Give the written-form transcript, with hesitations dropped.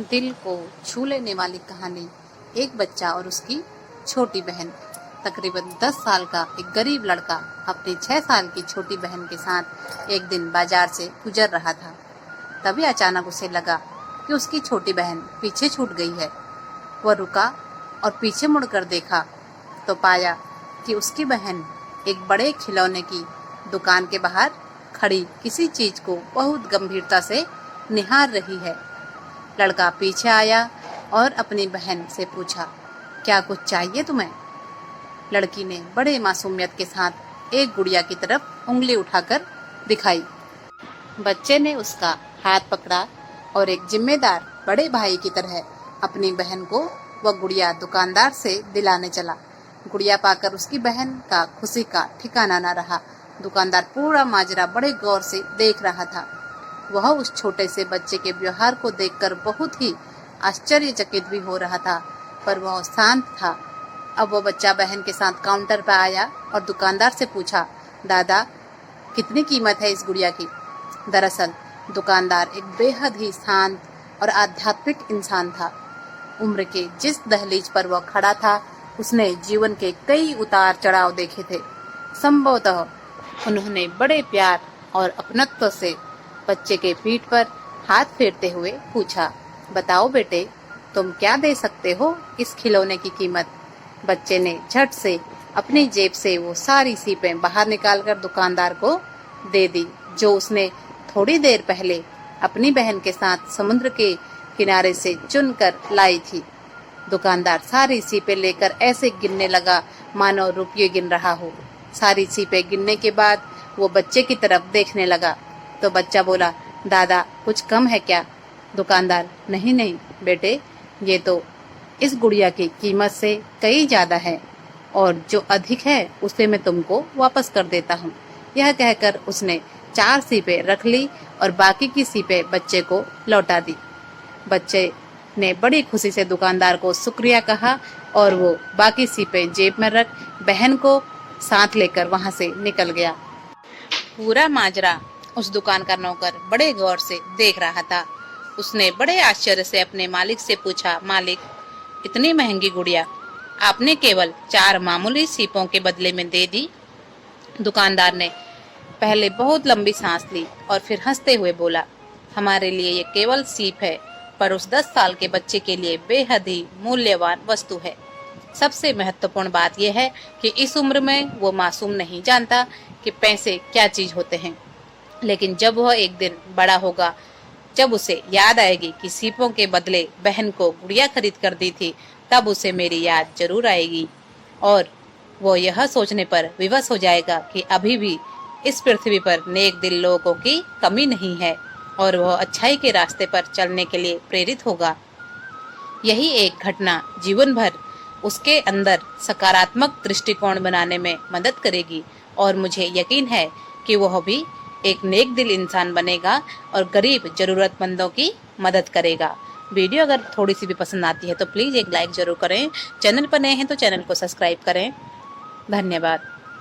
दिल को छू लेने वाली कहानी। एक बच्चा और उसकी छोटी बहन। तकरीबन 10 साल का एक गरीब लड़का अपनी 6 साल की छोटी बहन के साथ एक दिन बाजार से गुजर रहा था। तभी अचानक उसे लगा कि उसकी छोटी बहन पीछे छूट गई है। वह रुका और पीछे मुड़कर देखा तो पाया कि उसकी बहन एक बड़े खिलौने की दुकान के बाहर खड़ी किसी चीज को बहुत गंभीरता से निहार रही है। लड़का पीछे आया और अपनी बहन से पूछा, क्या कुछ चाहिए तुम्हें? लड़की ने बड़े मासूमियत के साथ एक गुड़िया की तरफ उंगली उठाकर दिखाई। बच्चे ने उसका हाथ पकड़ा और एक जिम्मेदार बड़े भाई की तरह अपनी बहन को वह गुड़िया दुकानदार से दिलाने चला। गुड़िया पाकर उसकी बहन का खुशी का ठिकाना न रहा। दुकानदार पूरा माजरा बड़े गौर से देख रहा था। वह उस छोटे से बच्चे के व्यवहार को देखकर बहुत ही आश्चर्यचकित भी हो रहा था, पर वह शांत था। अब वह बच्चा बहन के साथ काउंटर पर आया और दुकानदार से पूछा, दादा कितनी कीमत है इस गुड़िया की? दरअसल दुकानदार एक बेहद ही शांत और आध्यात्मिक इंसान था। उम्र के जिस दहलीज पर वह खड़ा था, उसने जीवन के कई उतार चढ़ाव देखे थे। संभवतः उन्होंने बड़े प्यार और अपनत्व से बच्चे के पीठ पर हाथ फेरते हुए पूछा, बताओ बेटे, तुम क्या दे सकते हो इस खिलौने की कीमत? बच्चे ने झट से अपनी जेब से वो सारी सीपें बाहर निकालकर दुकानदार को दे दी, जो उसने थोड़ी देर पहले अपनी बहन के साथ समुद्र के किनारे से चुनकर लाई थी। दुकानदार सारी सीपें लेकर ऐसे गिनने लगा मानो रुपये गिन रहा हो। सारी सीपें गिनने के बाद वो बच्चे की तरफ देखने लगा तो बच्चा बोला, दादा कुछ कम है क्या? दुकानदार, नहीं नहीं बेटे, ये तो इस गुड़िया की कीमत से कई ज्यादा है और जो अधिक है उसे मैं तुमको वापस कर देता हूँ। यह कहकर उसने 4 सीपें रख ली और बाकी की सीपें बच्चे को लौटा दी। बच्चे ने बड़ी खुशी से दुकानदार को शुक्रिया कहा और वो बाकी सीपें जेब में रख बहन को साथ लेकर वहां से निकल गया। पूरा माजरा उस दुकान का नौकर बड़े गौर से देख रहा था। उसने बड़े आश्चर्य से अपने मालिक से पूछा, मालिक इतनी महंगी गुड़िया आपने केवल 4 मामूली सीपों के बदले में दे दी? दुकानदार ने पहले बहुत लंबी सांस ली और फिर हंसते हुए बोला, हमारे लिए ये केवल सीप है, पर उस 10 साल के बच्चे के लिए बेहद ही मूल्यवान वस्तु है। सबसे महत्वपूर्ण बात यह है कि इस उम्र में वो मासूम नहीं जानता कि पैसे क्या चीज होते हैं, लेकिन जब वह एक दिन बड़ा होगा, जब उसे याद आएगी कि सीपों के बदले बहन को गुड़िया खरीद कर दी थी, तब उसे मेरी याद जरूर आएगी और वो यह सोचने पर विवश हो जाएगा कि अभी भी इस पृथ्वी पर नेक दिल लोगों की कमी नहीं है और वह अच्छाई के रास्ते पर चलने के लिए प्रेरित होगा। यही एक घटना जीवन भर उसके अंदर सकारात्मक दृष्टिकोण बनाने में मदद करेगी और मुझे यकीन है कि वह भी एक नेक दिल इंसान बनेगा और गरीब जरूरतमंदों की मदद करेगा। वीडियो अगर थोड़ी सी भी पसंद आती है तो प्लीज़ एक लाइक जरूर करें। चैनल पर नए हैं तो चैनल को सब्सक्राइब करें। धन्यवाद।